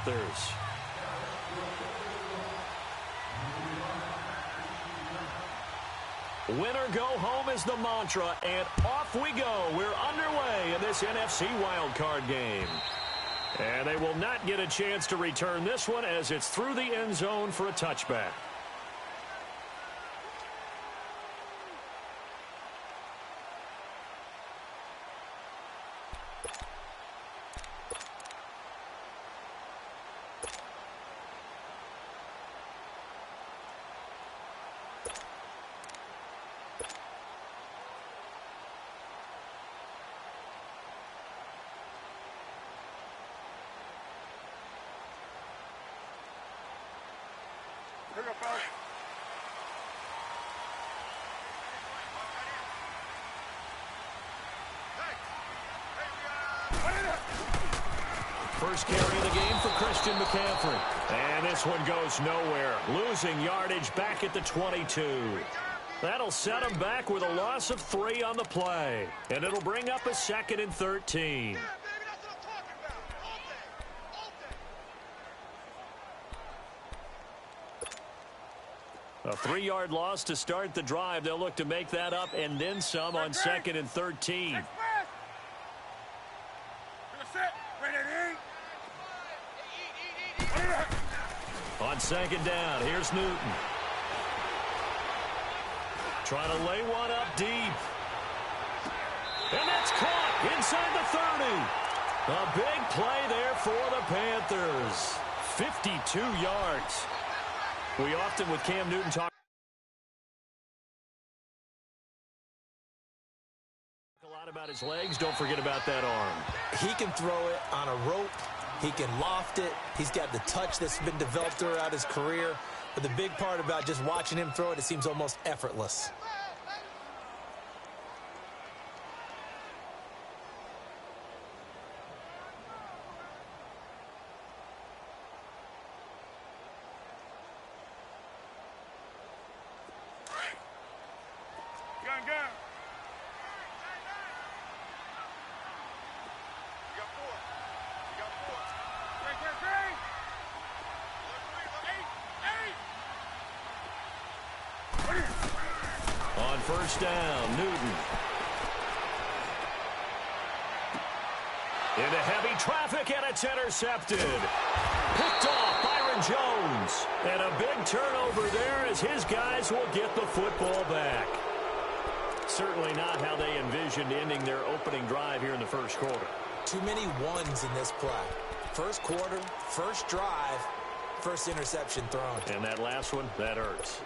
Panthers. Winner go home is the mantra, and off we go. We're underway in this NFC wildcard game. And they will not get a chance to return this one as it's through the end zone for a touchback. First carry of the game for Christian McCaffrey. And this one goes nowhere. Losing yardage back at the 22. That'll set him back with a loss of 3 on the play. And it'll bring up a 2nd and 13. A 3-yard loss to start the drive. They'll look to make that up and then some on 2nd and 13. On 2nd down, here's Newton. Trying to lay one up deep. And that's caught inside the 30. A big play there for the Panthers. 52 yards. We often, with Cam Newton, talk a lot about his legs. Don't forget about that arm. He can throw it on a rope. He can loft it. He's got the touch that's been developed throughout his career. But the big part about just watching him throw it, it seems almost effortless. On first down, Newton. Into heavy traffic, and it's intercepted. Picked off Byron Jones. And a big turnover there as his guys will get the football back. Certainly not how they envisioned ending their opening drive here in the first quarter. Too many ones in this play. First quarter, first drive, first interception thrown. And that last one, that hurts.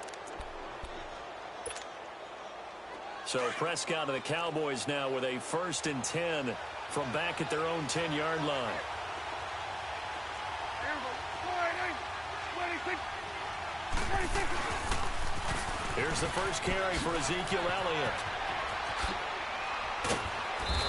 So Prescott and the Cowboys now with a 1st and 10 from back at their own 10-yard line. Here's the first carry for Ezekiel Elliott.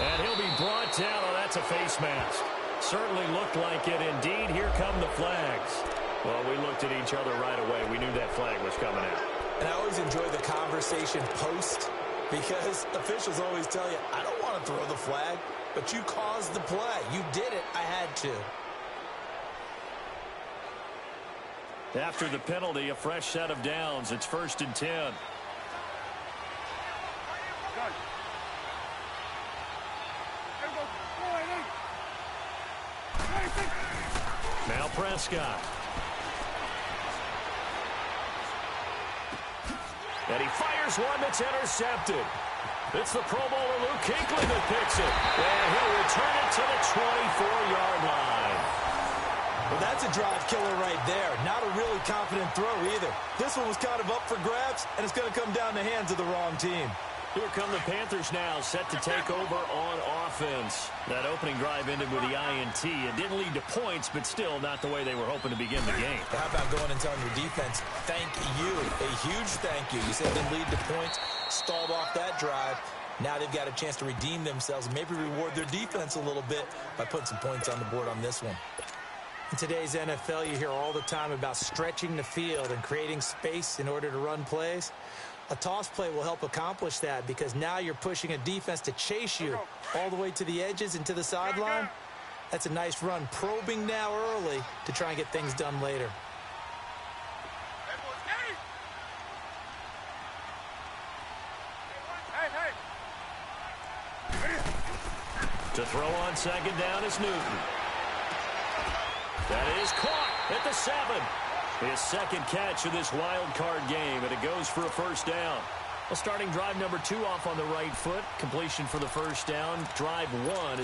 And he'll be brought down. Oh, that's a face mask. Certainly looked like it. Indeed, here come the flags. Well, we looked at each other right away. We knew that flag was coming out. And I always enjoy the conversation post, because officials always tell you, I don't want to throw the flag, but you caused the play. You did it. I had to. After the penalty, a fresh set of downs. It's 1st and 10. Now Prescott. And he fires one that's intercepted. It's the Pro Bowler Luke Kuechly that picks it. And he'll return it to the 24-yard line. Well, that's a drive killer right there. Not a really confident throw either. This one was kind of up for grabs, and it's going to come down the hands of the wrong team. Here come the Panthers now, set to take over on offense. That opening drive ended with the INT. It didn't lead to points, but still not the way they were hoping to begin the game. How about going and telling your defense, thank you, a huge thank you. You said it didn't lead to points, stalled off that drive. Now they've got a chance to redeem themselves and maybe reward their defense a little bit by putting some points on the board on this one. In today's NFL, you hear all the time about stretching the field and creating space in order to run plays. A toss play will help accomplish that because now you're pushing a defense to chase you all the way to the edges and to the sideline. That's a nice run, probing now early to try and get things done later. To throw on second down is Newton. That is caught at the 7. His second catch of this wild card game, and it goes for a first down. Well, starting drive number 2 off on the right foot. Completion for the first down. Drive 1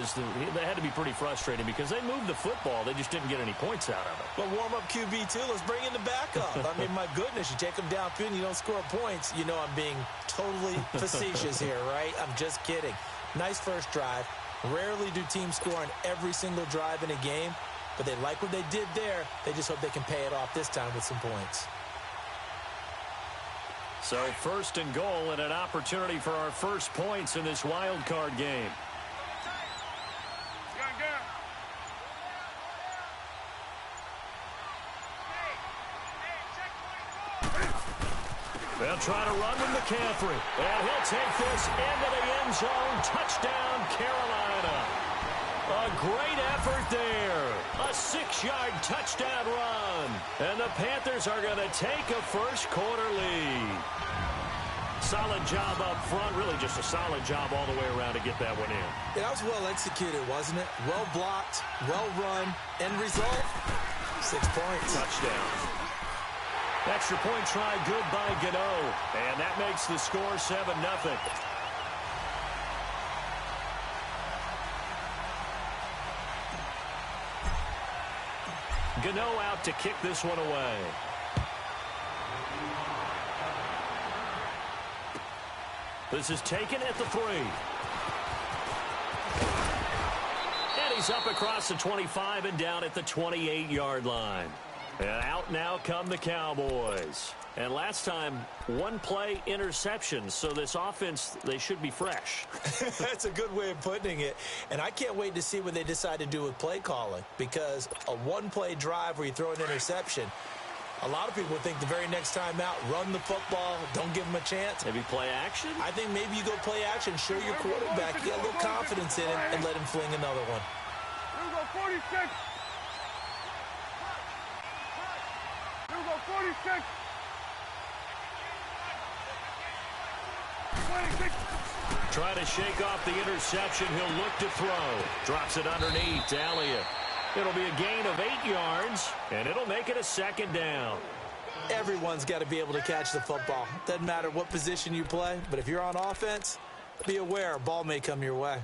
they had to be pretty frustrating because they moved the football. They just didn't get any points out of it. But warm up QB2. Let's bring in the backup. I mean, my goodness, you take them downfield and you don't score points. You know I'm being totally facetious here, right? I'm just kidding. Nice first drive. Rarely do teams score on every single drive in a game, but they like what they did there. They just hope they can pay it off this time with some points. So first and goal and an opportunity for our first points in this wild card game. They'll try to run with McCaffrey. And he'll take this into the end zone. Touchdown, Carolina. A great effort there. A 6-yard touchdown run. And the Panthers are going to take a first quarter lead. Solid job up front. Really just a solid job all the way around to get that one in. Yeah, that was well executed, wasn't it? Well blocked, well run. End result, 6 points. Touchdown. Extra point try good by Gano. And that makes the score 7-0. Gano out to kick this one away. This is taken at the 3. And he's up across the 25 and down at the 28-yard line. And out now come the Cowboys. And last time, 1 play interception. So this offense, they should be fresh. That's a good way of putting it. And I can't wait to see what they decide to do with play calling. Because a 1-play drive where you throw an interception, a lot of people think the very next time out, run the football, don't give them a chance. Maybe play action? I think maybe you go play action, show your quarterback, get a little confidence in him, and let him fling another one. Here we go, 46. 46. 26. Try to shake off the interception. He'll look to throw. Drops it underneath to Elliott. It'll be a gain of 8 yards, and it'll make it a second down. Everyone's got to be able to catch the football. Doesn't matter what position you play, but if you're on offense, be aware a ball may come your way.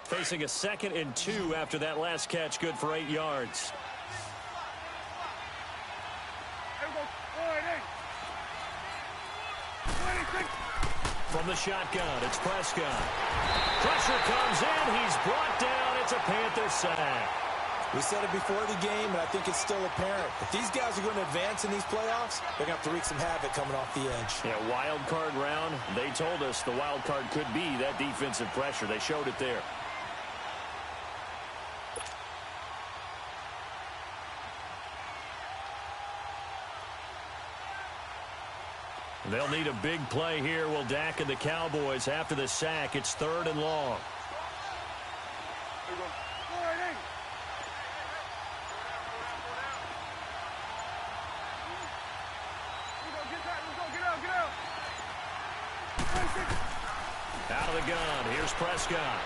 Facing a 2nd and 2 after that last catch, good for 8 yards. From the shotgun, it's Prescott. Pressure comes in. He's brought down. It's a Panther sack. We said it before the game, and I think it's still apparent. If these guys are going to advance in these playoffs, they're going to have to wreak some havoc coming off the edge. Yeah, wild card round. They told us the wild card could be that defensive pressure. They showed it there. They'll need a big play here. Will Dak and the Cowboys after the sack. It's 3rd and long. Out of the gun. Here's Prescott.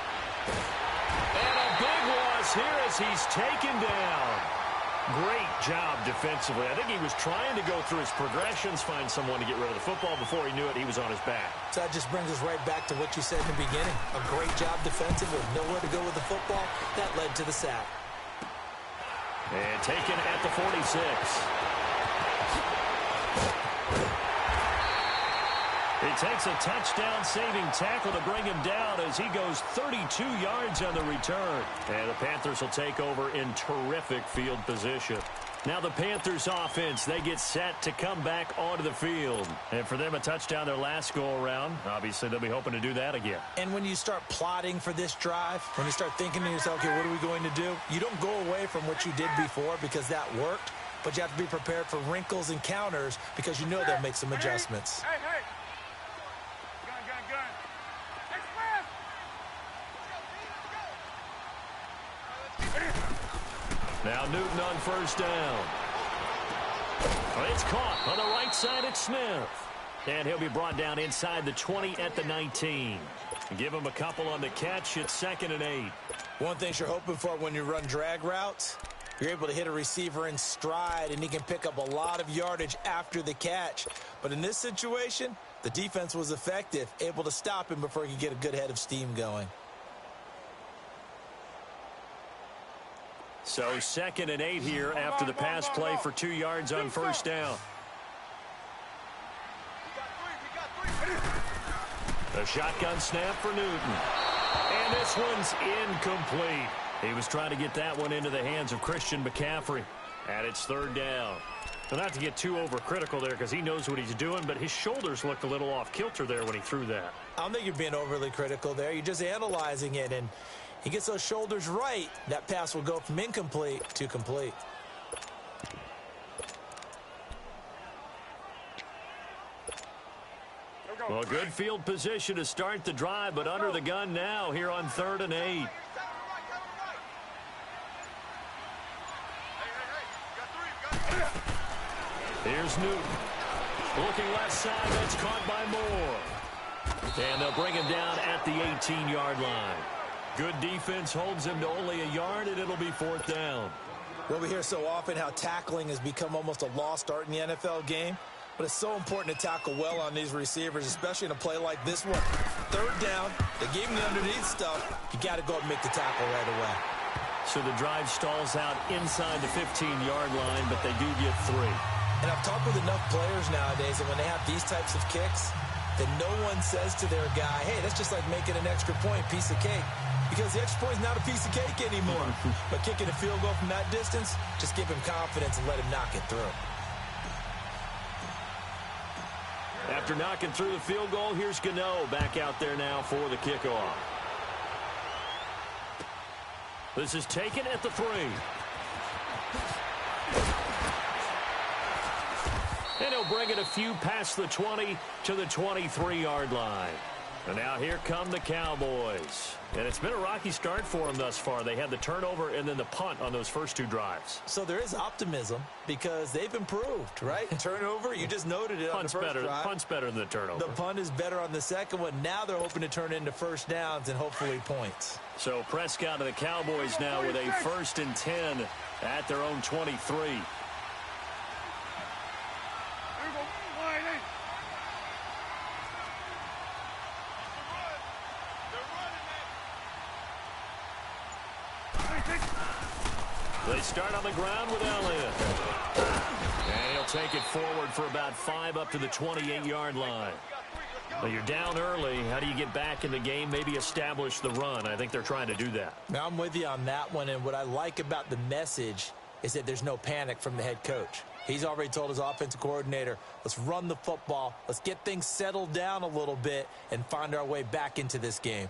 And a big loss here as he's taken down. Great job defensively. I think he was trying to go through his progressions, find someone to get rid of the football. Before he knew it, he was on his back. So that just brings us right back to what you said in the beginning. A great job defensively. Nowhere to go with the football. That led to the sack. And taken at the 46. It takes a touchdown-saving tackle to bring him down as he goes 32 yards on the return. And the Panthers will take over in terrific field position. Now the Panthers offense, they get set to come back onto the field. And for them, a touchdown their last go-around. Obviously, they'll be hoping to do that again. And when you start plotting for this drive, when you start thinking to yourself, okay, what are we going to do? You don't go away from what you did before because that worked, but you have to be prepared for wrinkles and counters because you know they'll make some adjustments. Hey, Now Newton on first down. It's caught on the right side at Smith. And he'll be brought down inside the 20 at the 19. Give him a couple on the catch. It's 2nd and 8. One thing you're hoping for when you run drag routes, you're able to hit a receiver in stride, and he can pick up a lot of yardage after the catch. But in this situation, the defense was effective, able to stop him before he could get a good head of steam going. So 2nd and 8 here after the pass play for 2 yards on first down. A shotgun snap for Newton. And this one's incomplete. He was trying to get that one into the hands of Christian McCaffrey. And it's 3rd down. Well, not to get too overcritical there because he knows what he's doing, but his shoulders looked a little off kilter there when he threw that. I don't think you're being overly critical there. You're just analyzing it, and he gets those shoulders right. That pass will go from incomplete to complete. Well, good field position to start the drive, but under the gun now here on 3rd and 8. Here's Newton. Looking left side. That's caught by Moore. And they'll bring him down at the 18-yard line. Good defense holds him to only a yard, and it'll be 4th down. Well, we hear so often how tackling has become almost a lost art in the NFL game. But it's so important to tackle well on these receivers, especially in a play like this one. 3rd down, they gave him the underneath stuff. You got to go and make the tackle right away. So the drive stalls out inside the 15-yard line, but they do get 3. And I've talked with enough players nowadays that when they have these types of kicks, that no one says to their guy, hey, that's just like making an extra point, piece of cake. Because the extra point is not a piece of cake anymore. But kicking a field goal from that distance, just give him confidence and let him knock it through. After knocking through the field goal, here's Gano back out there now for the kickoff. This is taken at the 3. And he'll bring it a few past the 20 to the 23-yard line. And now here come the Cowboys. And it's been a rocky start for them thus far. They had the turnover and then the punt on those first 2 drives. So there is optimism because they've improved, right? Turnover, you just noted it on the first drive. Punt's better than the turnover. The punt is better on the second one. Now they're hoping to turn it into first downs and hopefully points. So Prescott and the Cowboys now with a 1st and 10 at their own 23. They start on the ground with Elliott. And he'll take it forward for about 5 up to the 28-yard line. Well, you're down early. How do you get back in the game, maybe establish the run? I think they're trying to do that. Now, I'm with you on that one, and what I like about the message is that there's no panic from the head coach. He's already told his offensive coordinator, let's run the football, let's get things settled down a little bit and find our way back into this game.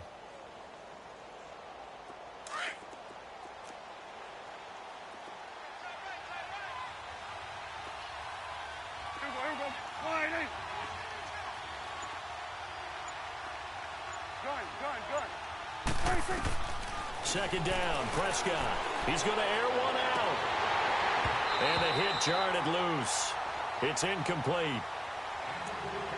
Second down, Prescott. He's going to air one out. And the hit jarred it loose. It's incomplete.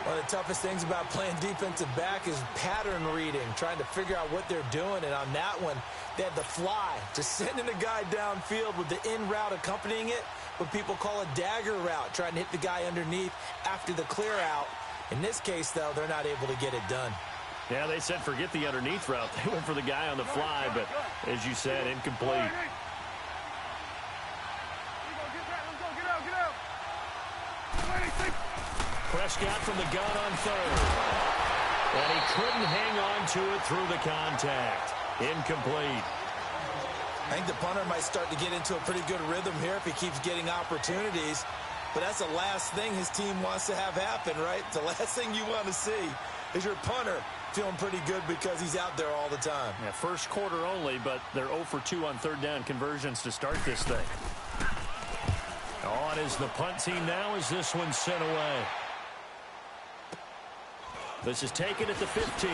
One of the toughest things about playing defensive back is pattern reading, trying to figure out what they're doing. And on that one, they had the fly, just sending a guy downfield with the in route accompanying it, what people call a dagger route, trying to hit the guy underneath after the clear out. In this case, though, they're not able to get it done. Yeah, they said forget the underneath route. They went for the guy on the fly, but as you said, incomplete. Prescott from the gun on 3rd. And he couldn't hang on to it through the contact. Incomplete. I think the punter might start to get into a pretty good rhythm here if he keeps getting opportunities. But that's the last thing his team wants to have happen, right? The last thing you want to see is your punter feeling pretty good because he's out there all the time. Yeah, first quarter only, but they're 0 for 2 on 3rd down conversions to start this thing. On is the punt team now as this one's sent away. This is taken at the 15.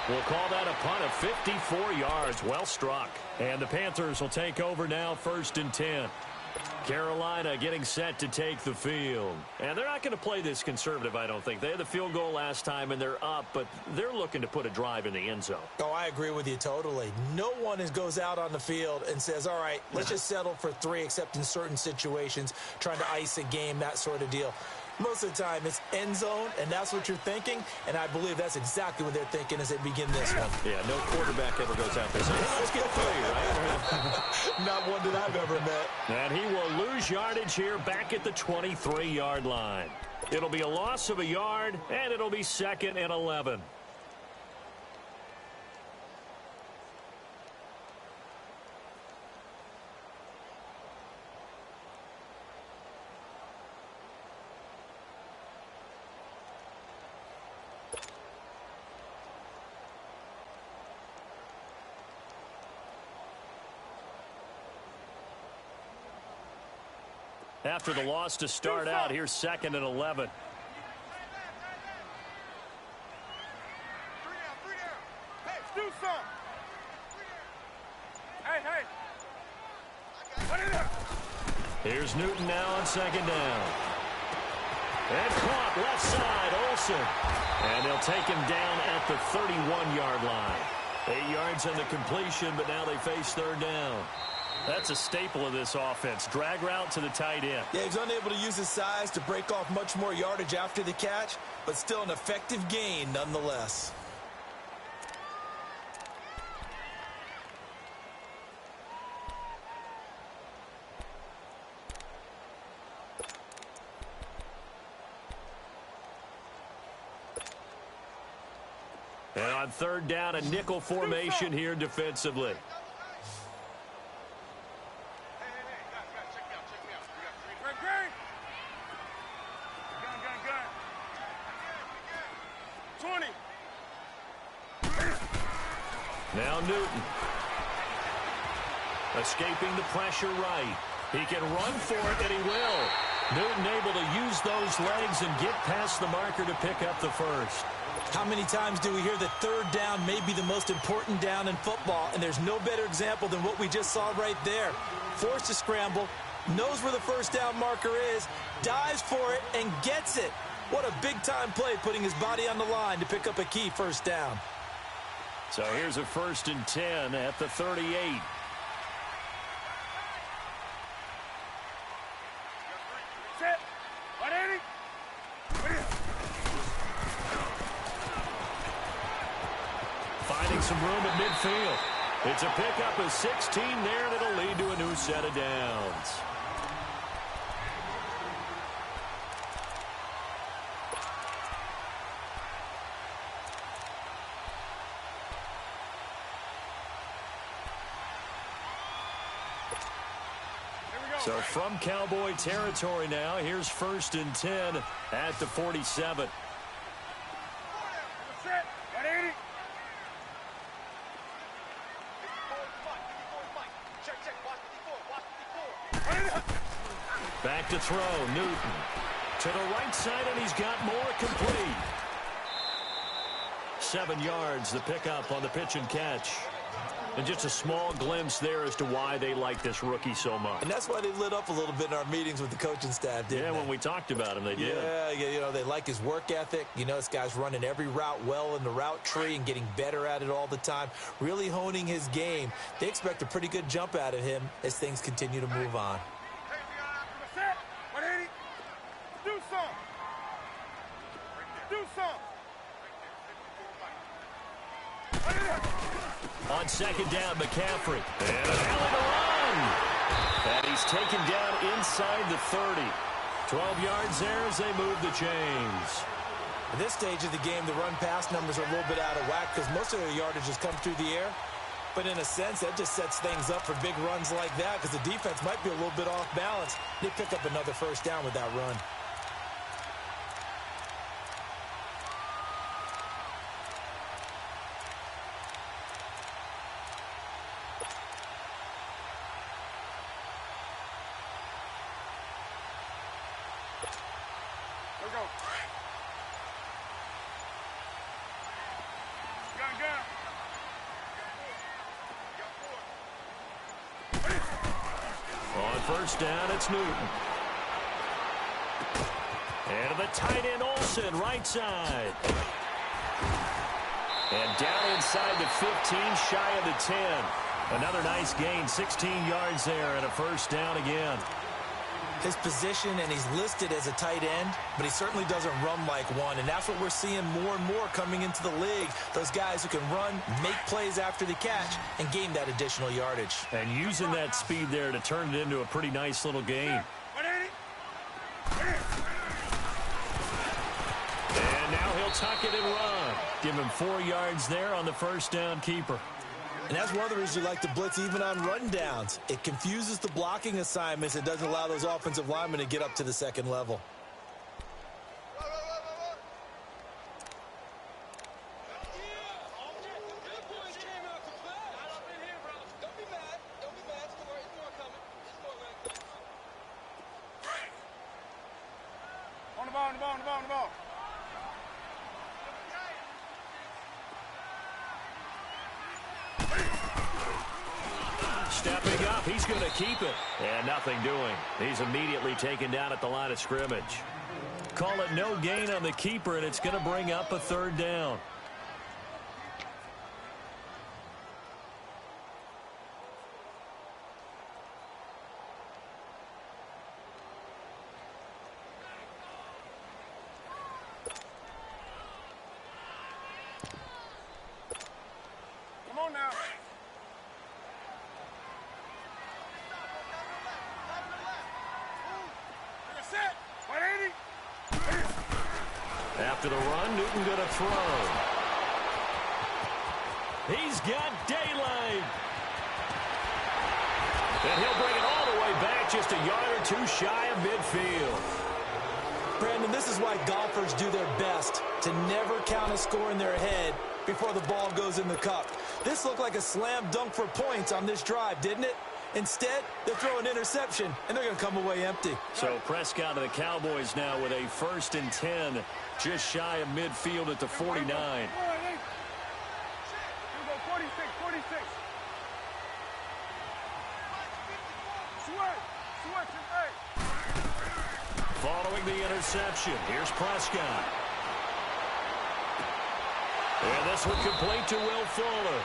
We'll call that a punt of 54 yards. Well struck. And the Panthers will take over now, 1st and 10. Carolina getting set to take the field. And they're not going to play this conservative, I don't think. They had the field goal last time, and they're up, but they're looking to put a drive in the end zone. Oh, I agree with you totally. No one goes out on the field and says, all right, let's just settle for 3, except in certain situations, trying to ice a game, that sort of deal. Most of the time, it's end zone, and that's what you're thinking, and I believe that's exactly what they're thinking as they begin this one. Yeah, no quarterback ever goes out there saying, hey, let's get 3, right? Not one that I've ever met. And he will lose yardage here back at the 23-yard line. It'll be a loss of a yard, and it'll be 2nd and 11. After the loss to start out, here's 2nd and 11. Hey, do something. Hey. What is it? Here's Newton now on 2nd down. And caught left side, Olsen. And they'll take him down at the 31-yard line. 8 yards on the completion, but now they face 3rd down. That's a staple of this offense. Drag route to the tight end. Yeah, he's unable to use his size to break off much more yardage after the catch, but still an effective gain nonetheless. And on 3rd down, a nickel formation here defensively. Now Newton. Escaping the pressure right. He can run for it, and he will. Newton able to use those legs and get past the marker to pick up the 1st. How many times do we hear that 3rd down may be the most important down in football, and there's no better example than what we just saw right there. Forced to scramble, knows where the 1st down marker is, dives for it, and gets it. What a big-time play, putting his body on the line to pick up a key 1st down. So here's a 1st and 10 at the 38. Set. 180. Finding some room at midfield. It's a pickup of 16 there, and it'll lead to a new set of downs. So from Cowboy territory now, here's 1st and 10 at the 47. Set. 180. Back to throw, Newton. To the right side, and he's got more, complete. 7 yards, the pickup on the pitch and catch. And just a small glimpse there as to why they like this rookie so much. And that's why they lit up a little bit in our meetings with the coaching staff, didn't they? Yeah, when we talked about him, they did. Yeah, you know, they like his work ethic. You know, this guy's running every route well in the route tree and getting better at it all the time, really honing his game. They expect a pretty good jump out of him as things continue to move on. Set. 180. Do something. Do something. On 2nd down, McCaffrey. And a hell of a run. And he's taken down inside the 30. 12 yards there as they move the chains. At this stage of the game, the run-pass numbers are a little bit out of whack because most of their yardage has come through the air. But in a sense, that just sets things up for big runs like that because the defense might be a little bit off balance. They pick up another 1st down with that run. Here we go. Gun. first down, it's Newton. And to the tight end, Olsen, right side. And down inside the 15, shy of the 10. Another nice gain, 16 yards there, and a first down again. His position, and he's listed as a tight end, but he certainly doesn't run like one, and that's what we're seeing more and more coming into the league. Those guys who can run, make plays after the catch, and gain that additional yardage. And using that speed there to turn it into a pretty nice little gain. And now he'll tuck it and run. Give him 4 yards there on the first down keeper. And that's one of the reasons you like to blitz even on run downs. It confuses the blocking assignments. It doesn't allow those offensive linemen to get up to the second level. On the ball. Stepping up, he's going to keep it. And nothing doing. He's immediately taken down at the line of scrimmage. Call it no gain on the keeper, and it's going to bring up a third down. Come on now. After the run, Newton going to throw. He's got daylight. And he'll bring it all the way back, just a yard or two shy of midfield. Brandon, this is why golfers do their best to never count a score in their head before the ball goes in the cup. This looked like a slam dunk for points on this drive, didn't it? Instead, they'll throw an interception, and they're going to come away empty. So Prescott and the Cowboys now with a 1st and 10, just shy of midfield at the 49. Here we go, 46. Switch, Following the interception, here's Prescott. And this one complete to Will Fuller.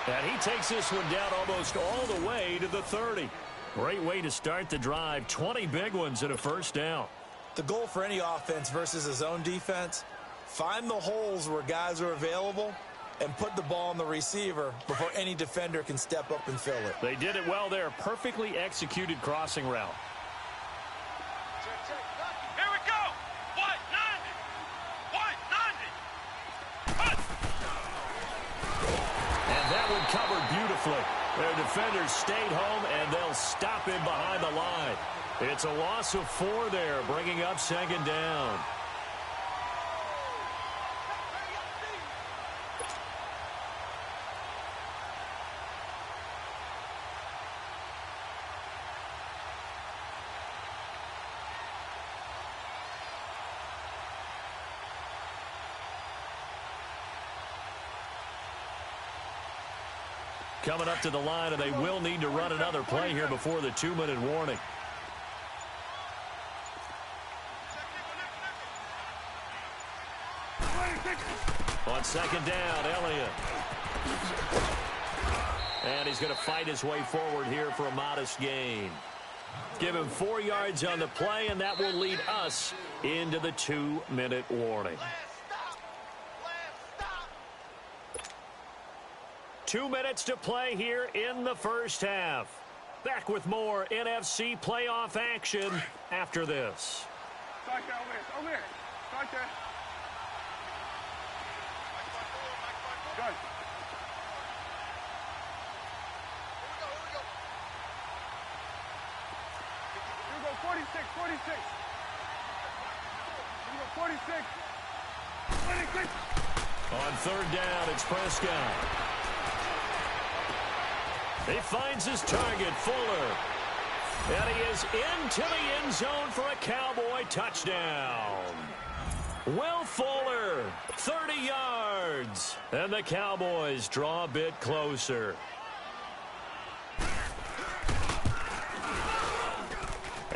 And he takes this one down almost all the way to the 30. Great way to start the drive. 20 big ones and a first down. The goal for any offense versus a zone defense, find the holes where guys are available and put the ball on the receiver before any defender can step up and fill it. They did it well there. Perfectly executed crossing route. Here we go. White 90. And that one covered beautifully. Their defenders stayed home, and they'll stop him behind the line. It's a loss of 4 there, bringing up 2nd down. Coming up to the line, and they will need to run another play here before the 2-minute warning. On 2nd down, Elliott. And he's going to fight his way forward here for a modest gain. Give him 4 yards on the play, and that will lead us into the 2-minute warning. 2 minutes to play here in the first half. Back with more NFC playoff action after this. Strike that over here. Strike that. Good. Here we go, 46. Here we go, 46. On 3rd down, it's Prescott. He finds his target, Fuller. And he is into the end zone for a Cowboy touchdown. Will Fuller, 30 yards. And the Cowboys draw a bit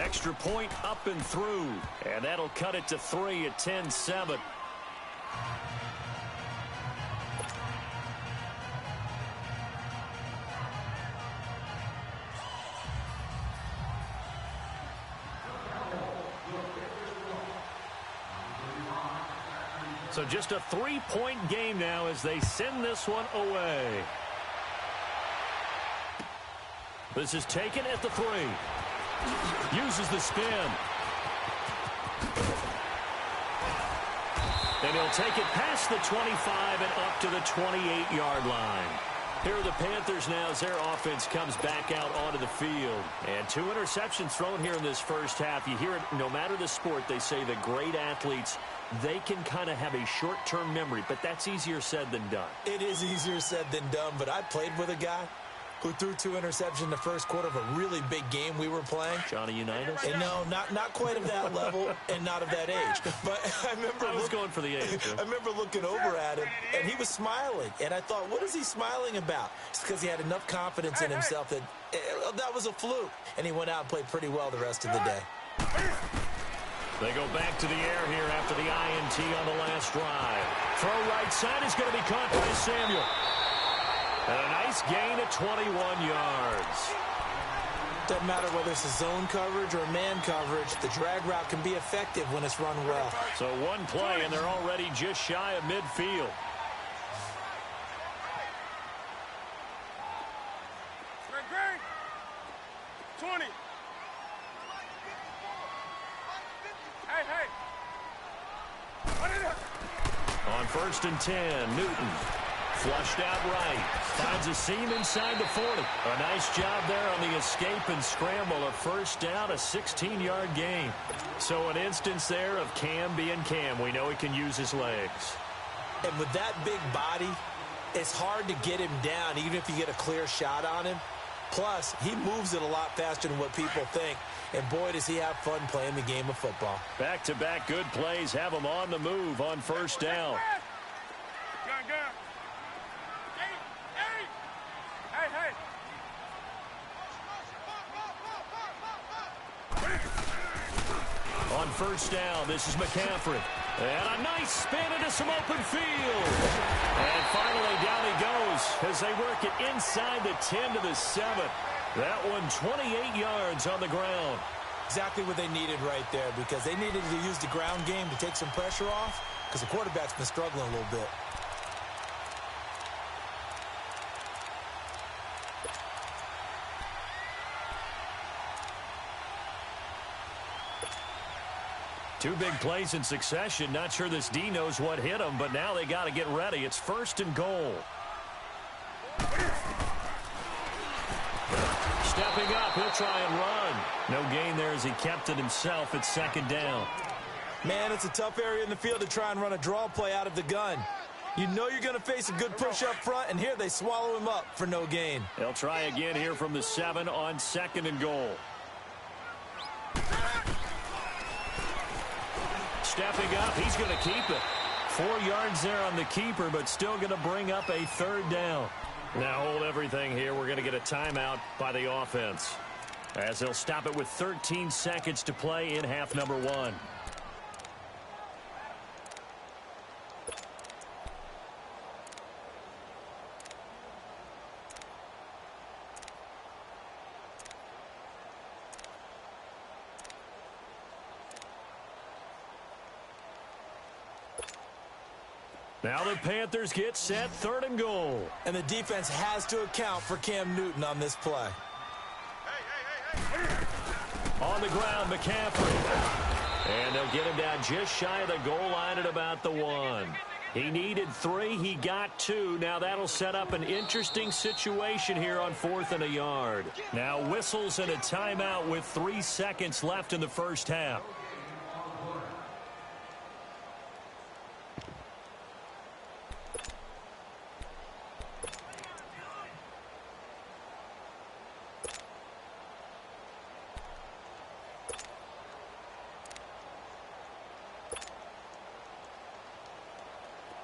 Extra point up and through. And that'll cut it to 3 at 10-7. So just a 3-point game now as they send this one away. This is taken at the 3. Uses the spin. And he'll take it past the 25 and up to the 28-yard line. Here are the Panthers now as their offense comes back out onto the field. And 2 interceptions thrown here in this first half. You hear it no matter the sport, they say the great athletes, they can kind of have a short-term memory, but that's easier said than done. It is easier said than done, but I played with a guy who threw 2 interceptions in the first quarter of a really big game we were playing. Johnny Unitas? And no, not quite of that level and not of that age. But I was going for the age. I remember looking over at him, and he was smiling. And I thought, what is he smiling about? It's because he had enough confidence in himself that that was a fluke. And he went out and played pretty well the rest of the day. They go back to the air here after the INT on the last drive. Throw right side is going to be caught by Samuel. And a nice gain at 21 yards. Doesn't matter whether it's a zone coverage or man coverage, the drag route can be effective when it's run well. So one play, and they're already just shy of midfield. Great. 20. Hey. On 1st and 10, Newton. Flushed out right. Finds a seam inside the 40. A nice job there on the escape and scramble. A first down, a 16-yard gain. So an instance there of Cam being Cam. We know he can use his legs. And with that big body, it's hard to get him down, even if you get a clear shot on him. Plus, he moves it a lot faster than what people think. And boy, does he have fun playing the game of football. Back-to-back good plays have him on the move on first down. Gun. Hey. On first down, this is McCaffrey. And a nice spin into some open field. And finally, down he goes as they work it inside the 10 to the 7. That one 28 yards on the ground. Exactly what they needed right there, because they needed to use the ground game to take some pressure off, because the quarterback's been struggling a little bit. Two big plays in succession. Not sure this D knows what hit him, but now they got to get ready. It's 1st and goal. Stepping up, he'll try and run. No gain there as he kept it himself. It's 2nd down. Man, it's a tough area in the field to try and run a draw play out of the gun. You know you're going to face a good push up front, and here they swallow him up for no gain. They'll try again here from the 7 on 2nd and goal. Stepping up, he's going to keep it. 4 yards there on the keeper, but still going to bring up a 3rd down. Now hold everything here. We're going to get a timeout by the offense, as they'll stop it with 13 seconds to play in half number 1. Now the Panthers get set, 3rd and goal. And the defense has to account for Cam Newton on this play. On the ground, McCaffrey. And they'll get him down just shy of the goal line at about the 1. He needed 3. He got 2. Now that'll set up an interesting situation here on 4th and a yard. Now whistles and a timeout with 3 seconds left in the first half.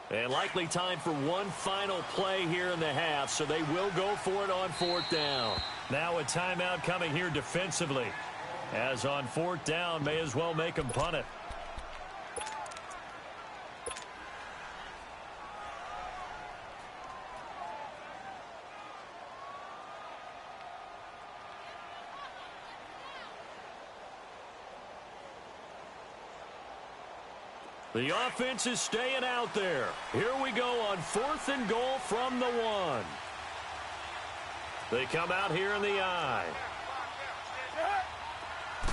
And likely time for one final play here in the half, so they will go for it on 4th down. Now a timeout coming here defensively. As on 4th down, may as well make him punt it. The offense is staying out there. Here we go on 4th and goal from the 1. They come out here in the I.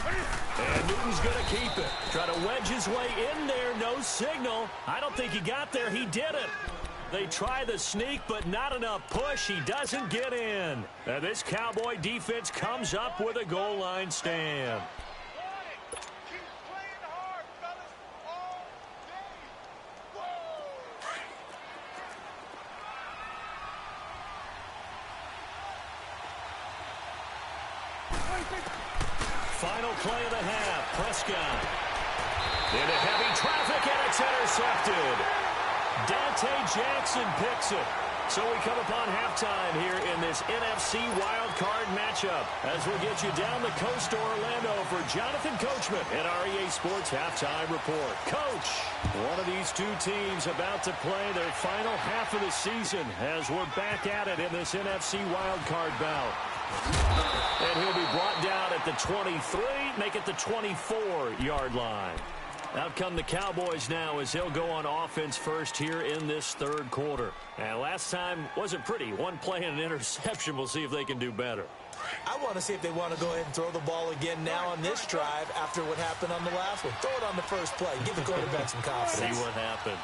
And Newton's going to keep it. Try to wedge his way in there. No signal. I don't think he got there. He didn't. They try the sneak, but not enough push. He doesn't get in. And this Cowboy defense comes up with a goal line stand. Final play of the half. Prescott into heavy traffic, and it's intercepted. Dante Jackson picks it. So we come upon halftime here in this NFC wildcard matchup as we'll get you down the coast to Orlando for Jonathan Coachman at our EA Sports Halftime Report. Coach, one of these two teams about to play their final half of the season as we're back at it in this NFC wildcard bout. And he'll be brought down at the 23, make it the 24-yard line. Out come the Cowboys now as he'll go on offense first here in this 3rd quarter. And last time wasn't pretty. One play and an interception. We'll see if they can do better. I want to see if they want to go ahead and throw the ball again now on this drive after what happened on the last one. Throw it on the first play. Give the quarterback some confidence. See what happens.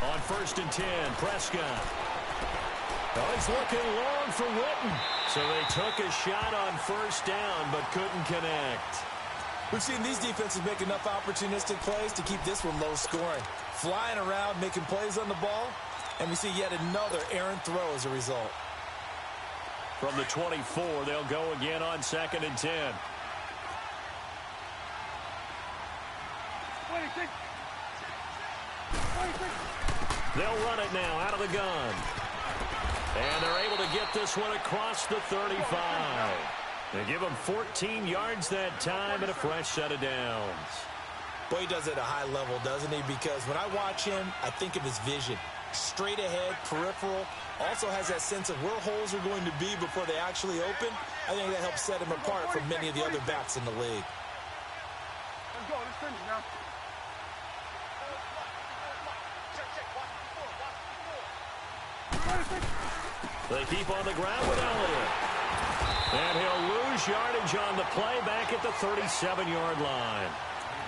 On 1st and 10, Prescott. Oh, he's looking long for Witten. So they took a shot on 1st down, but couldn't connect. We've seen these defenses make enough opportunistic plays to keep this one low scoring. Flying around, making plays on the ball, and we see yet another errant throw as a result. From the 24, they'll go again on 2nd and 10. 26. They'll run it now out of the gun. And they're able to get this one across the 35. They give him 14 yards that time and a fresh set of downs. Boy, he does it at a high level, doesn't he? Because when I watch him, I think of his vision. Straight ahead, peripheral. Also has that sense of where holes are going to be before they actually open. I think that helps set him apart from many of the other backs in the league. Let's go. Let's finish now. They keep on the ground with Elliott. And he'll lose yardage on the play back at the 37-yard line.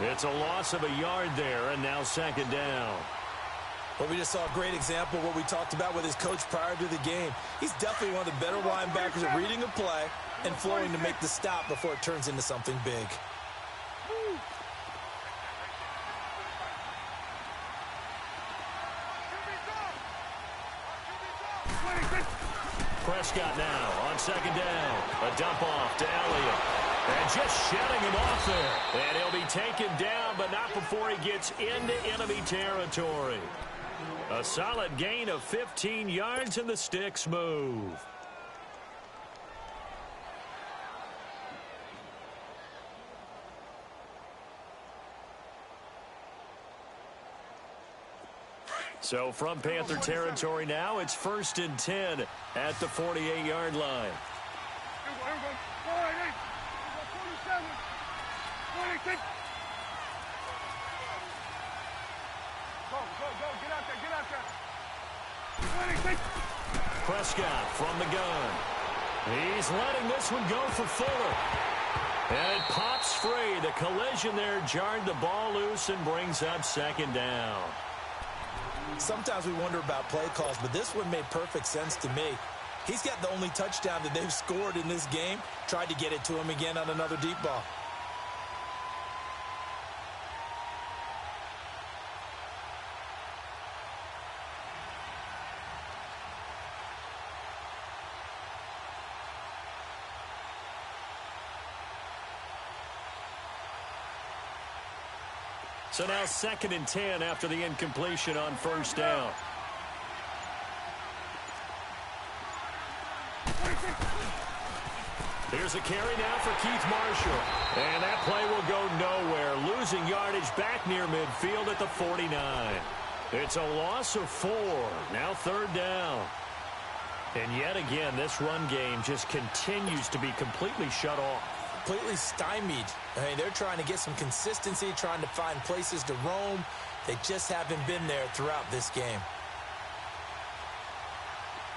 It's a loss of a yard there, and now 2nd down. Well, we just saw a great example of what we talked about with his coach prior to the game. He's definitely one of the better linebackers at reading a play and flowing to make the stop before it turns into something big. Prescott now on 2nd down. A dump off to Elliott. And just shedding him off there. And he'll be taken down, but not before he gets into enemy territory. A solid gain of 15 yards, and the sticks move. So from Panther territory now, it's 1st and 10 at the 48-yard line. Here we go. 48. 27. 26. Go. Get out there. 26. Prescott from the gun. He's letting this one go for Fuller. And it pops free. The collision there jarred the ball loose and brings up 2nd down. Sometimes we wonder about play calls, but this one made perfect sense to me. He's got the only touchdown that they've scored in this game. Tried to get it to him again on another deep ball. So now 2nd and 10 after the incompletion on 1st down. Here's a carry now for Keith Marshall. And that play will go nowhere. Losing yardage back near midfield at the 49. It's a loss of 4. Now 3rd down. And yet again, this run game just continues to be completely shut off. Completely stymied. I mean, they're trying to get some consistency, trying to find places to roam. They just haven't been there throughout this game.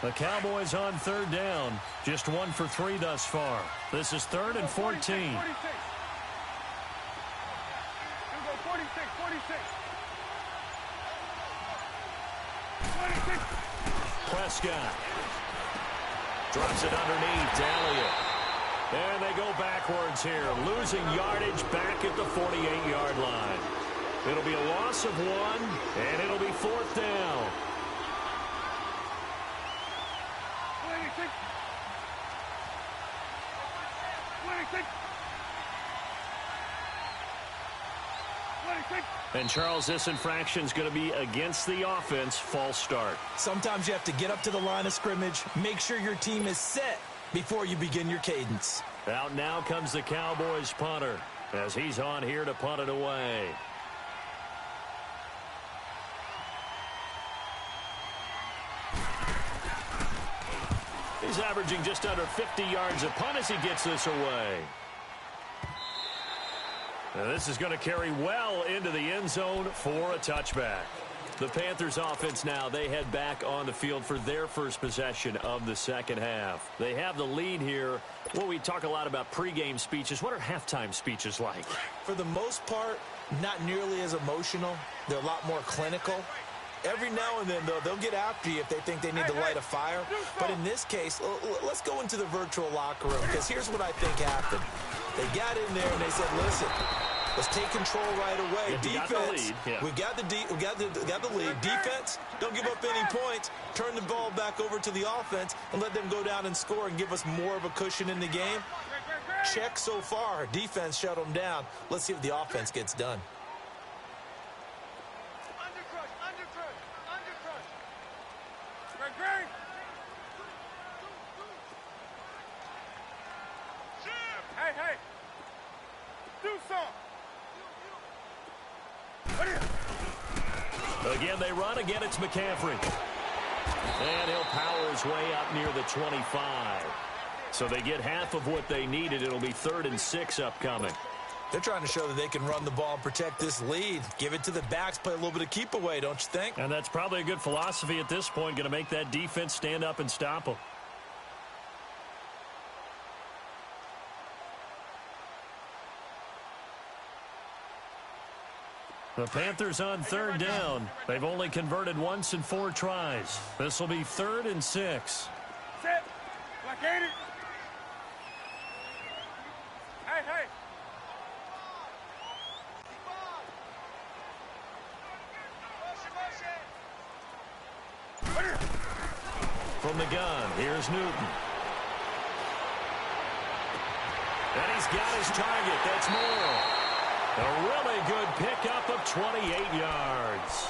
The Cowboys on 3rd down. Just 1 for 3 thus far. This is 3rd and 14. 46. You go 46, 46. 46. Prescott drops it underneath to Elliott. And they go backwards here, losing yardage back at the 48-yard line. It'll be a loss of 1, and it'll be 4th down. 26. 26. 26. And Charles, this infraction's going to be against the offense. False start. Sometimes you have to get up to the line of scrimmage, make sure your team is set before you begin your cadence. Out now comes the Cowboys punter as he's on here to punt it away. He's averaging just under 50 yards a punt as he gets this away. Now this is going to carry well into the end zone for a touchback. The Panthers offense now, they head back on the field for their first possession of the second half. They have the lead here. Well, we talk a lot about pregame speeches. What are halftime speeches like? For the most part, not nearly as emotional. They're a lot more clinical. Every now and then, though, they'll get after you if they think they need to light a fire. But in this case, let's go into the virtual locker room, because here's what I think happened. They got in there and they said, listen, let's take control right away. Defense, we got the lead. Defense, don't give up any points. Turn the ball back over to the offense and let them go down and score and give us more of a cushion in the game. Check so far. Defense shut them down. Let's see if the offense gets done. Hey, do something. Again, they run. Again, it's McCaffrey. And he'll power his way up near the 25. So they get half of what they needed. It'll be 3rd and 6 upcoming. They're trying to show that they can run the ball and protect this lead. Give it to the backs, play a little bit of keep away, don't you think? And that's probably a good philosophy at this point, going to make that defense stand up and stop them. The Panthers on 3rd down. They've only converted once in 4 tries. This will be 3rd and 6. Set. Blockade it. Hey. From the gun, here's Newton. And he's got his target. That's Moore. A really good pickup of 28 yards.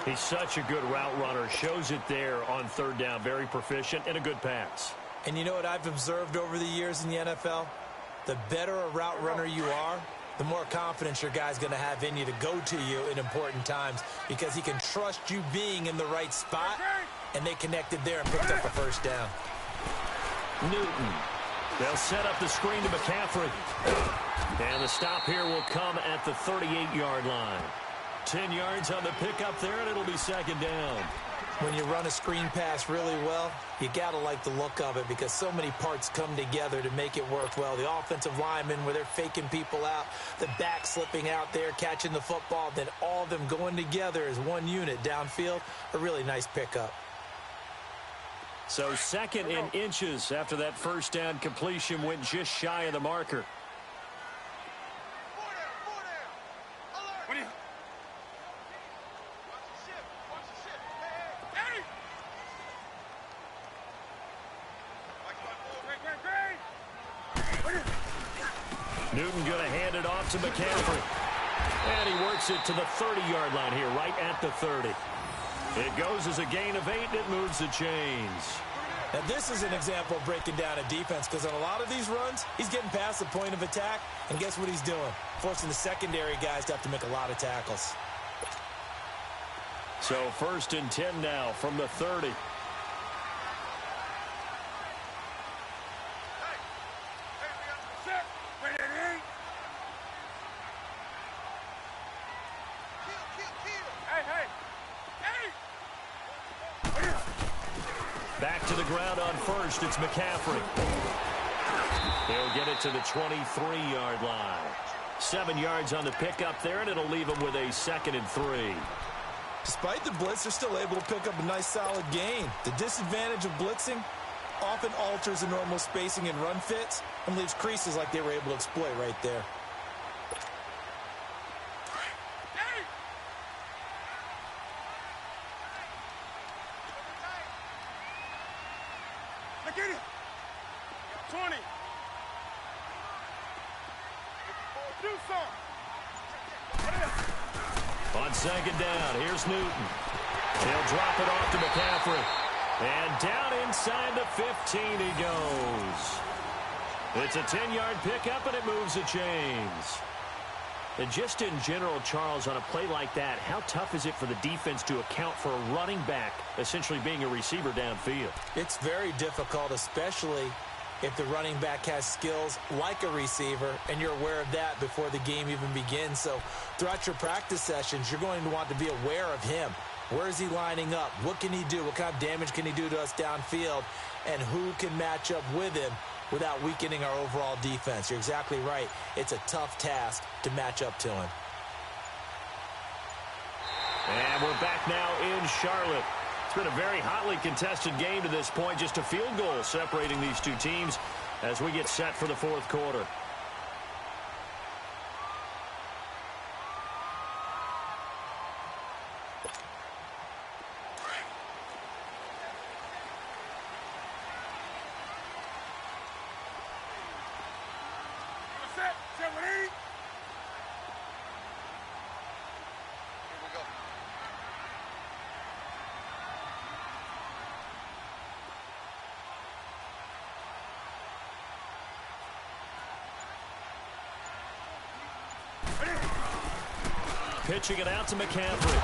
He's such a good route runner. Shows it there on 3rd down. Very proficient and a good pass. And you know what I've observed over the years in the NFL? The better a route runner you are, the more confidence your guy's going to have in you to go to you in important times, because he can trust you being in the right spot, and they connected there and picked up a first down. Newton. They'll set up the screen to McCaffrey. And the stop here will come at the 38-yard line. 10 yards on the pickup there, and it'll be 2nd down. When you run a screen pass really well, you got to like the look of it, because so many parts come together to make it work well. The offensive linemen, where they're faking people out, the back slipping out there, catching the football, then all of them going together as one unit downfield. A really nice pickup. So 2nd and inches after that first down completion went just shy of the marker. Newton going to hand it off to McCaffrey. And he works it to the 30-yard line here, right at the 30. It goes as a gain of 8, and it moves the chains. Now, this is an example of breaking down a defense because on a lot of these runs, he's getting past the point of attack, and guess what he's doing? Forcing the secondary guys to have to make a lot of tackles. So 1st and 10 now from the 30. Back to the ground on 1st. It's McCaffrey. He'll get it to the 23-yard line. 7 yards on the pickup there, and it'll leave him with a 2nd and 3. Despite the blitz, they're still able to pick up a nice, solid gain. The disadvantage of blitzing often alters the normal spacing and run fits and leaves creases like they were able to exploit right there. Look at it. 20. Do something. On 2nd down, here's Newton. He'll drop it off to McCaffrey. And down inside the 15 he goes. It's a 10-yard pickup, and it moves the chains. And just in general, Charles, on a play like that, how tough is it for the defense to account for a running back essentially being a receiver downfield? It's very difficult, especially if the running back has skills like a receiver, and you're aware of that before the game even begins. So throughout your practice sessions, you're going to want to be aware of him. Where is he lining up? What can he do? What kind of damage can he do to us downfield? And who can match up with him without weakening our overall defense? You're exactly right. It's a tough task to match up to him. And we're back now in Charlotte. It's been a very hotly contested game to this point. Just a field goal separating these two teams as we get set for the 4th quarter. Set. 17. Pitching it out to McCaffrey.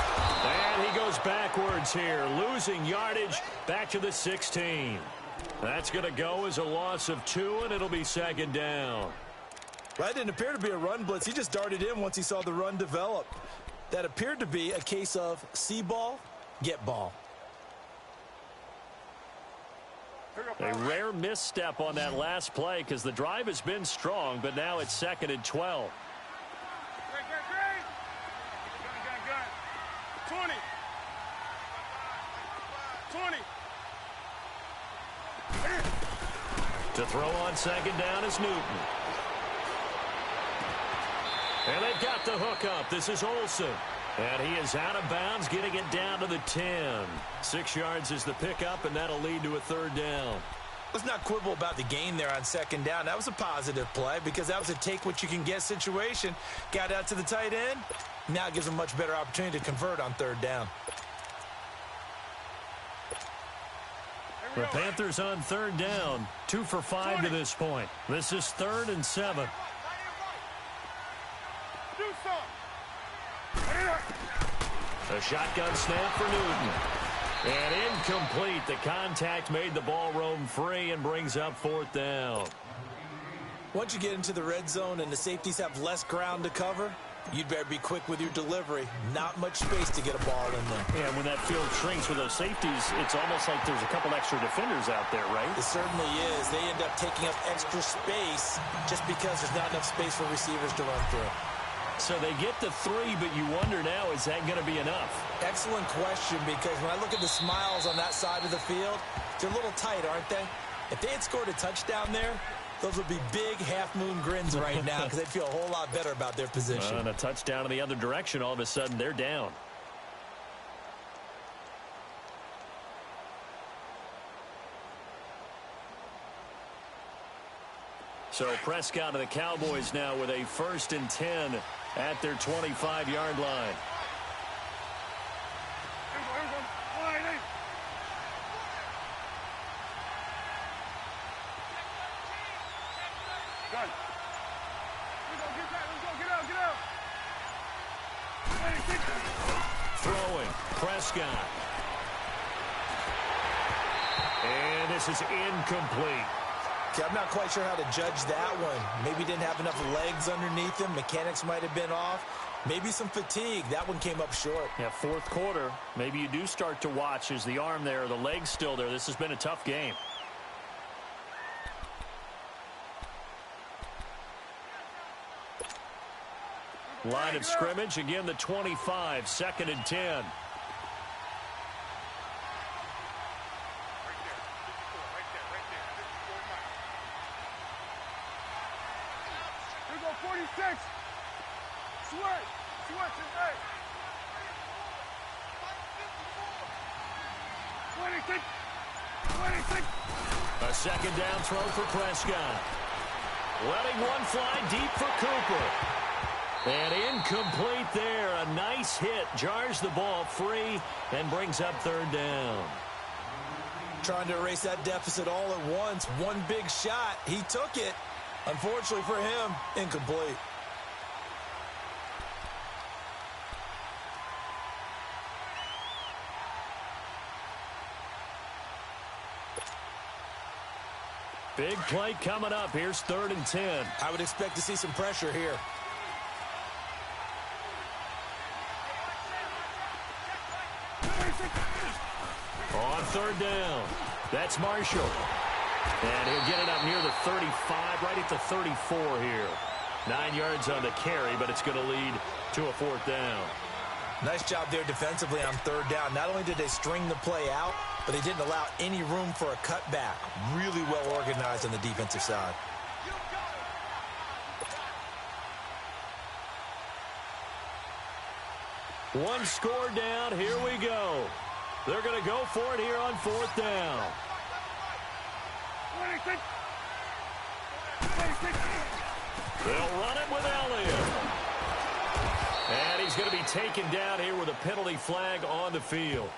And he goes backwards here, losing yardage back to the 16. That's going to go as a loss of 2, and it'll be 2nd down. Right, didn't appear to be a run blitz. He just darted in once he saw the run develop. That appeared to be a case of see ball, get ball. A rare misstep on that last play because the drive has been strong, but now it's 2nd and 12. 20. 20. To throw on 2nd down is Newton. And they've got the hook up. This is Olsen. And he is out of bounds, getting it down to the 10. 6 yards is the pickup, and that'll lead to a 3rd down. Let's not quibble about the gain there on 2nd down. That was a positive play because that was a take-what-you-can-get situation. Got out to the tight end. Now it gives them a much better opportunity to convert on 3rd down. The Panthers on 3rd down. 2 for 5 to this point. This is 3rd and 7. Do something. A shotgun snap for Newton. And incomplete. The contact made the ball roam free and brings up 4th down. Once you get into the red zone and the safeties have less ground to cover, you'd better be quick with your delivery. Not much space to get a ball in there. Yeah, when that field shrinks with those safeties, it's almost like there's a couple extra defenders out there, right? It certainly is. They end up taking up extra space just because there's not enough space for receivers to run through. So they get the 3, but you wonder now, is that going to be enough? Excellent question, because when I look at the smiles on that side of the field, they're a little tight, aren't they? If they had scored a touchdown there, those would be big half-moon grins right now because they'd feel a whole lot better about their position. And a touchdown in the other direction, all of a sudden they're down. So Prescott of the Cowboys now with a 1st and 10 at their 25-yard line. Throwing, Prescott. And this is incomplete. Okay, I'm not quite sure how to judge that one. Maybe didn't have enough legs underneath him. Mechanics might have been off. Maybe some fatigue. That one came up short. Yeah, fourth quarter. Maybe you do start to watch. Is the arm there, the leg's still there? This has been a tough game. Line of scrimmage, again the 25, 2nd and 10. Here go 46. Switch. Switch his leg. 26. 26. A second down throw for Prescott. Letting one fly deep for Cooper. And incomplete there. A nice hit. Jars the ball free and brings up 3rd down. Trying to erase that deficit all at once. One big shot. He took it. Unfortunately for him, incomplete. Big play coming up. Here's 3rd and 10. I would expect to see some pressure here. On 3rd down. That's Marshall. And he'll get it up near the 35, right at the 34 here. 9 yards on the carry, but it's going to lead to a 4th down. Nice job there defensively on 3rd down. Not only did they string the play out, but they didn't allow any room for a cutback. Really well organized on the defensive side. One score down. Here we go. They're going to go for it here on 4th down. 26. 26. They'll run it with Elliott. And he's going to be taken down here with a penalty flag on the field.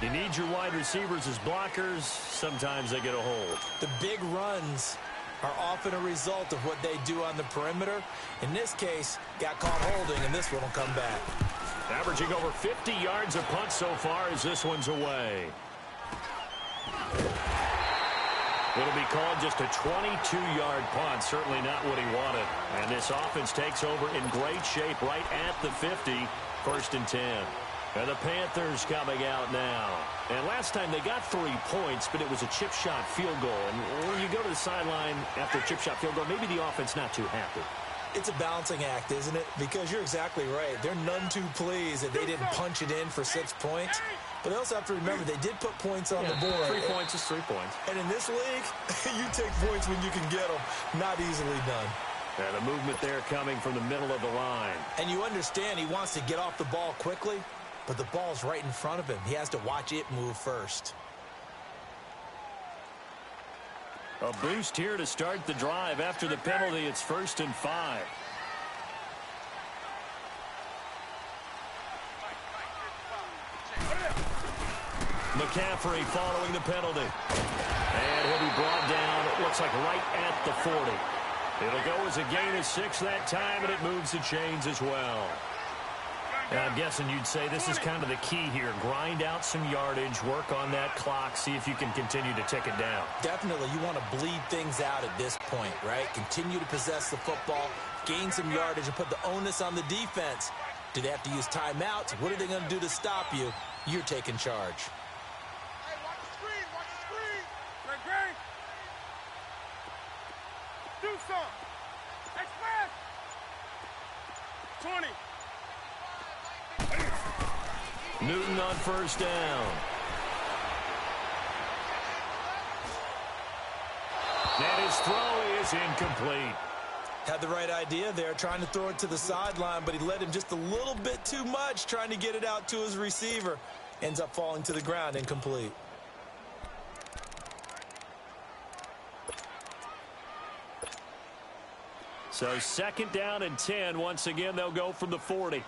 You need your wide receivers as blockers. Sometimes they get a hold. The big runs are often a result of what they do on the perimeter. In this case, got caught holding, and this one will come back. Averaging over 50 yards a punt so far as this one's away. It'll be called just a 22-yard punt. Certainly not what he wanted. And this offense takes over in great shape right at the 50. 1st and 10. And the Panthers coming out now. And last time they got 3 points, but it was a chip shot field goal. And when you go to the sideline after a chip shot field goal, maybe the offense not too happy. It's a balancing act, isn't it? Because you're exactly right. They're none too pleased that they didn't punch it in for 6 points. But they also have to remember they did put points on the board. 3 points is 3 points. And in this league, you take points when you can get them. Not easily done. And a movement there coming from the middle of the line. And you understand he wants to get off the ball quickly, but the ball's right in front of him. He has to watch it move first. A boost here to start the drive. After the penalty, it's 1st and 5. McCaffrey following the penalty. And he'll be brought down, it looks like right at the 40. It'll go as a gain of 6 that time, and it moves the chains as well. And I'm guessing you'd say this is kind of the key here. Grind out some yardage, work on that clock, see if you can continue to tick it down. Definitely, you want to bleed things out at this point, right? Continue to possess the football, gain some yardage, and put the onus on the defense. Do they have to use timeouts? What are they going to do to stop you? You're taking charge. Hey, watch the screen. Watch the screen. Great. Do something. Express. 20. Newton on 1st down. And his throw is incomplete. Had the right idea there, trying to throw it to the sideline, but he led him just a little bit too much, trying to get it out to his receiver. Ends up falling to the ground, incomplete. So 2nd down and 10. Once again, they'll go from the 40.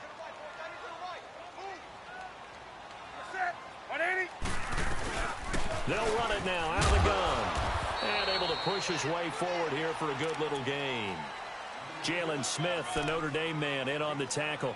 They'll run it now out of the gun. And able to push his way forward here for a good little gain. Jalen Smith, the Notre Dame man, in on the tackle.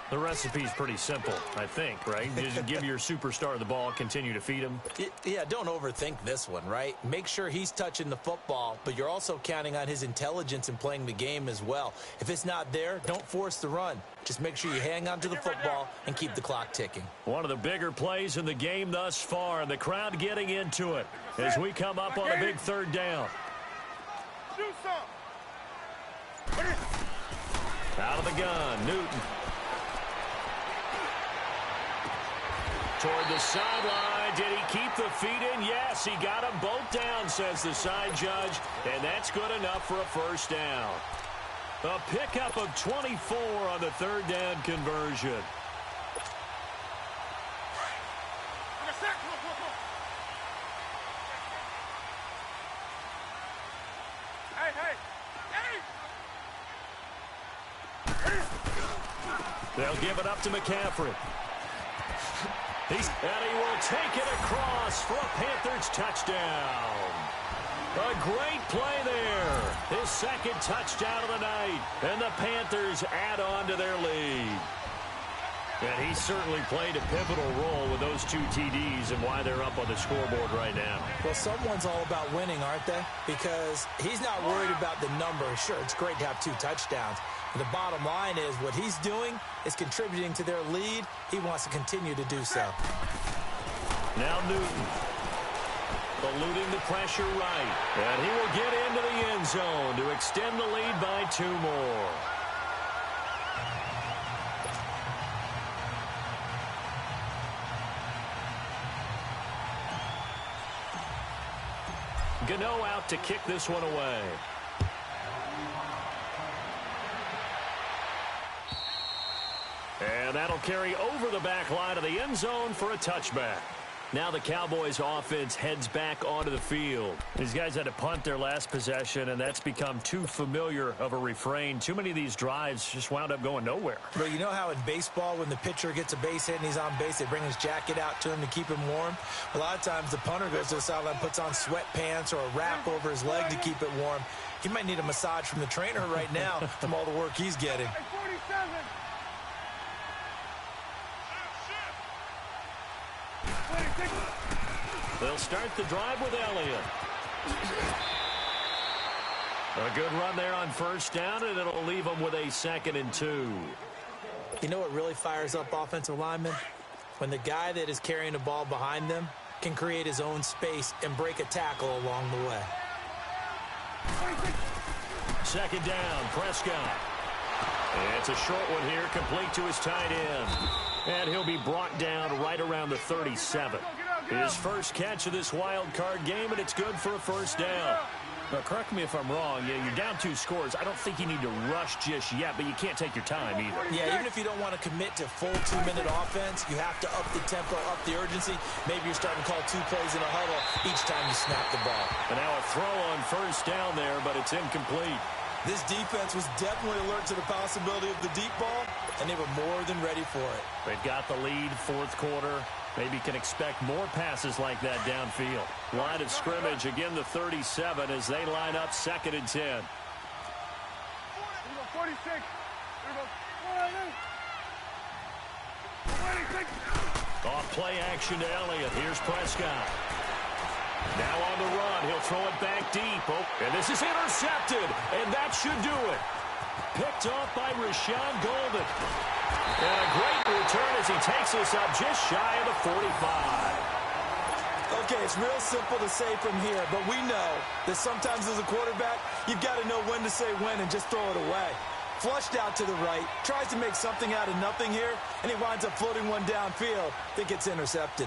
The recipe's pretty simple, I think, right? You just give your superstar the ball, continue to feed him. Yeah, don't overthink this one, right? Make sure he's touching the football, but you're also counting on his intelligence in playing the game as well. If it's not there, don't force the run. Just make sure you hang on to the football and keep the clock ticking. One of the bigger plays in the game thus far, and the crowd getting into it as we come up on a big third down. Do some. Out of the gun, Newton. Toward the sideline. Did he keep the feet in? Yes, he got them both down, says the side judge, and that's good enough for a first down. A pickup of 24 on the third down conversion. They'll give it up to McCaffrey. And he will take it across for a Panthers touchdown. A great play there. His second touchdown of the night. And the Panthers add on to their lead. And he certainly played a pivotal role with those two TDs and why they're up on the scoreboard right now. Well, someone's all about winning, aren't they? Because he's not worried about the number. Sure, it's great to have 2 touchdowns. But the bottom line is what he's doing is contributing to their lead. He wants to continue to do so. Now Newton. Eluding the pressure right. And he will get into the end zone to extend the lead by 2 more. Gano out to kick this one away. And that'll carry over the back line of the end zone for a touchback. Now the Cowboys offense heads back onto the field. These guys had to punt their last possession, and that's become too familiar of a refrain. Too many of these drives just wound up going nowhere. But you know how in baseball, when the pitcher gets a base hit and he's on base, they bring his jacket out to him to keep him warm? A lot of times the punter goes to the sideline, puts on sweatpants or a wrap over his leg to keep it warm. He might need a massage from the trainer right now from all the work he's getting. They'll start the drive with Elliott. A good run there on first down, and it'll leave them with a 2nd and 2. You know what really fires up offensive linemen? When the guy that is carrying the ball behind them can create his own space and break a tackle along the way. 2nd down, Prescott. It's a short one here, complete to his tight end. And he'll be brought down right around the 37. His first catch of this wild card game, and it's good for a first down. Now, correct me if I'm wrong. Yeah, you're down 2 scores. I don't think you need to rush just yet, but you can't take your time either. Yeah, even if you don't want to commit to full 2-minute offense, you have to up the tempo, up the urgency. Maybe you're starting to call 2 plays in a huddle each time you snap the ball. And now a throw on first down there, but it's incomplete. This defense was definitely alert to the possibility of the deep ball, and they were more than ready for it. They've got the lead, 4th quarter. Maybe can expect more passes like that downfield. Line of scrimmage, again the 37 as they line up 2nd and 10. 46. Off play action to Elliott. Here's Prescott. Now on the run. He'll throw it back deep. Oh, and this is intercepted. And that should do it. Picked off by Rashawn Golden. And a great return as he takes us up just shy of the 45. Okay, it's real simple to say from here, but we know that sometimes as a quarterback, you've got to know when to say when and just throw it away. Flushed out to the right, tries to make something out of nothing here, and he winds up floating one downfield that gets intercepted.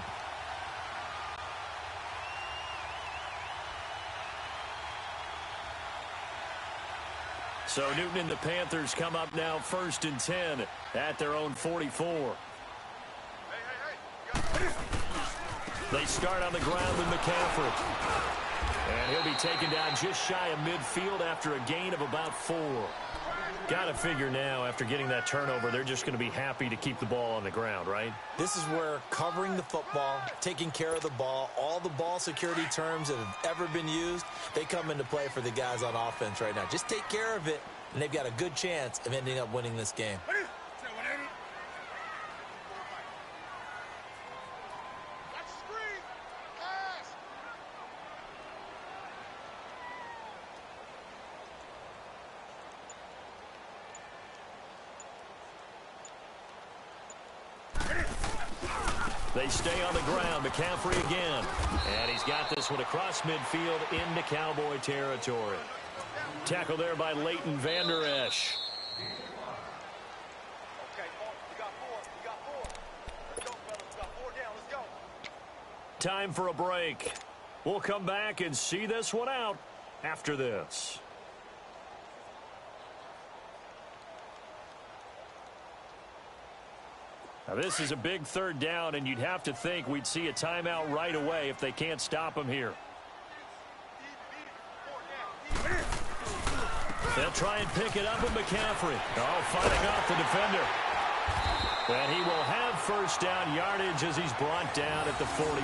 So Newton and the Panthers come up now 1st and 10 at their own 44. They start on the ground with McCaffrey. And he'll be taken down just shy of midfield after a gain of about 4. Got to figure now, after getting that turnover, they're just going to be happy to keep the ball on the ground, right? This is where covering the football, taking care of the ball, all the ball security terms that have ever been used, they come into play for the guys on offense right now. Just take care of it, and they've got a good chance of ending up winning this game. They stay on the ground. McCaffrey again. And he's got this one across midfield into Cowboy territory. Tackle there by Leighton Vander Esch. Time for a break. We'll come back and see this one out after this. Now this is a big third down, and you'd have to think we'd see a timeout right away if they can't stop him here. They'll try and pick it up with McCaffrey. Oh, fighting off the defender. And he will have first down yardage as he's brought down at the 41.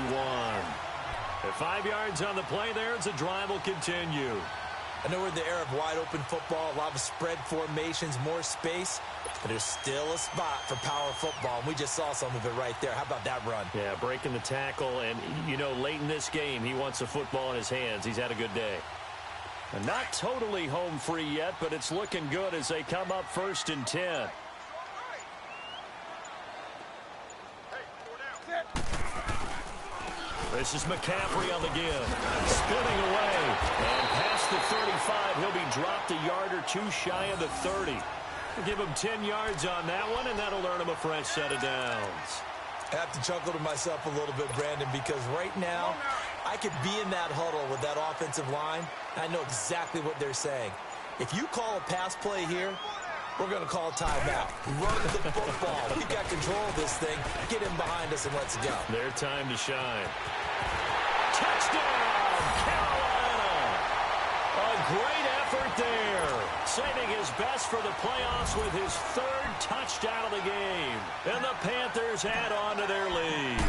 At 5 yards on the play there, as the drive will continue. I know we're in the era of wide-open football, a lot of spread formations, more space, but there's still a spot for power football, and we just saw some of it right there. How about that run? Yeah, breaking the tackle, and, you know, late in this game, he wants the football in his hands. He's had a good day. And not totally home free yet, but it's looking good as they come up 1st and 10. This is McCaffrey on the give. Spinning away. And past the 35, he'll be dropped a yard or two shy of the 30. We'll give him 10 yards on that one, and that'll earn him a fresh set of downs. I have to chuckle to myself a little bit, Brandon, because right now I could be in that huddle with that offensive line. I know exactly what they're saying. If you call a pass play here, we're going to call a timeout. Run the football. We've got control of this thing. Get him behind us and let's go. Their time to shine. Touchdown, Carolina! A great effort there. Saving his best for the playoffs with his 3rd touchdown of the game. And the Panthers add on to their lead.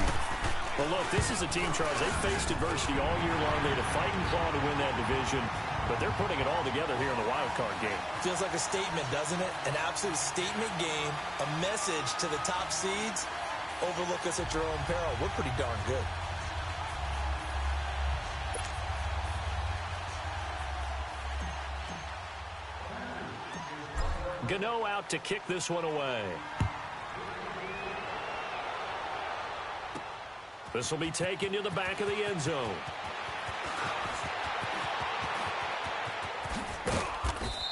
Well, look, this is a team, Charles. They faced adversity all year long. They had to fight and claw to win that division. But they're putting it all together here in the wild card game. Feels like a statement, doesn't it? An absolute statement game. A message to the top seeds. Overlook us at your own peril. We're pretty darn good. Gano out to kick this one away. This will be taken to the back of the end zone.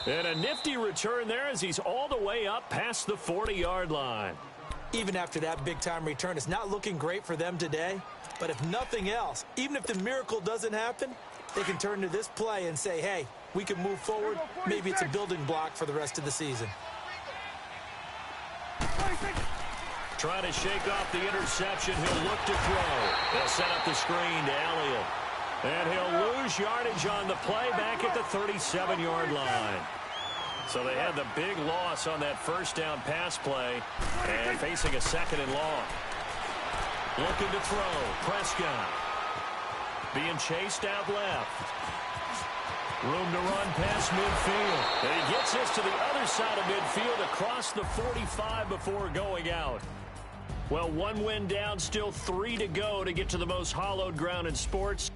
And a nifty return there as he's all the way up past the 40-yard line. Even after that big-time return, it's not looking great for them today. But if nothing else, even if the miracle doesn't happen, they can turn to this play and say, hey, we can move forward. Maybe it's a building block for the rest of the season. Trying to shake off the interception. He'll look to throw. They'll set up the screen to Elliott. And he'll lose yardage on the play back at the 37-yard line. So they had the big loss on that first down pass play and facing a 2nd and long. Looking to throw. Prescott. Being chased out left. Room to run past midfield. And he gets this to the other side of midfield across the 45 before going out. Well, 1 win down, still 3 to go to get to the most hallowed ground in sports.